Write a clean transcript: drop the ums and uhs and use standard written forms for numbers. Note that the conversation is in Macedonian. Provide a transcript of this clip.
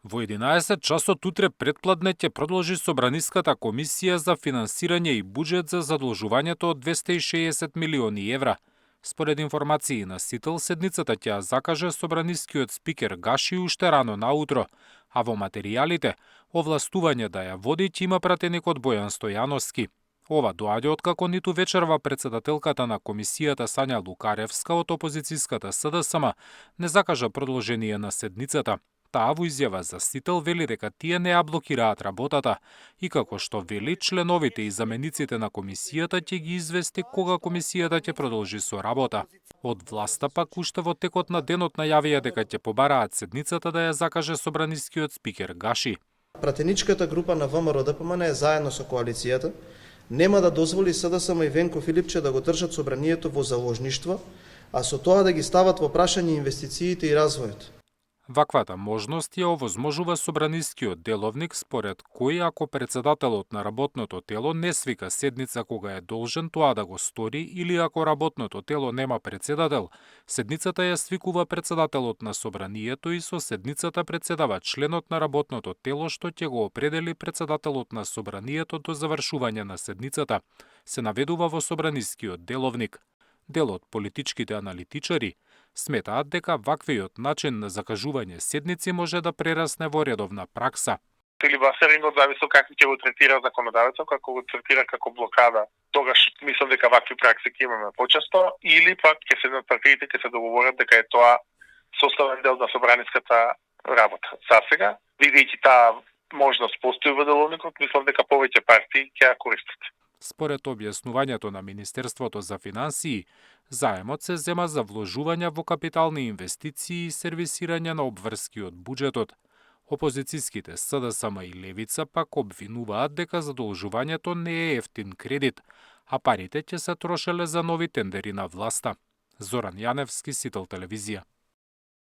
Во 11 часот утре претпладне ќе продолжи Собраниската комисија за финансирање и буџет за задолжувањето од 260 милиони евра. Според информации на Сител, седницата ќе ја закаже собранискиот спикер Гаши уште рано наутро, а во материјалите овластување да ја води ќе има пратеникот Бојан Стојановски. Ова доаѓа откако ниту вечерва председателката на комисијата Сања Лукаревска од опозицијската СДСМ не закажа продолжение на седницата. Таа во изјава за Сител вели дека тие не ја блокираат работата и како што вели, членовите и замениците на комисијата ќе ги извести кога комисијата ќе продолжи со работа. Од власта пак уште во текот на денот најавија дека ќе побараат седницата да ја закаже собранискиот спикер Гаши. Пратеничката група на ВМРО-ДПМН е заедно со коалицијата нема да дозволи СДСМ и Венко Филипче да го држат собранието во заложништво, а со тоа да ги стават во прашање инвестициите и развојот. Ваквата можност ја овозможува собранискиот деловник, според кој ако председателот на работното тело не свика седница кога е должен тоа да го стори или ако работното тело нема председател, седницата ја свикува председателот на собранието и со седницата председава членот на работното тело што ќе го определи председателот на собранието до завршување на седницата, се наведува во собранискиот деловник. Дел од политичките аналитичари сметаат дека ваквиот начин на закажување седници може да прерасне во редовна пракса. Филибастерингот зависи како ќе го третира законодавецот, како го третира како блокада. Тогаш мислам дека вакви пракси ќе имаме почесто, или пак ќе седнат партиите ќе се договорат дека е тоа составен дел на собраниската работа. Засега, видејќи таа можност постои во деловникот, мислам дека повеќе партии ќе ја користат. Според објаснувањето на Министерството за финансии, заемот се зема за вложување во капитални инвестиции и сервисирање на обврски од буџетот. Опозицијските СДСМ и Левица пак обвинуваат дека задолжувањето не е ефтин кредит, а парите ќе се трошеле за нови тендери на власта. Зоран Јаневски, Сител телевизија.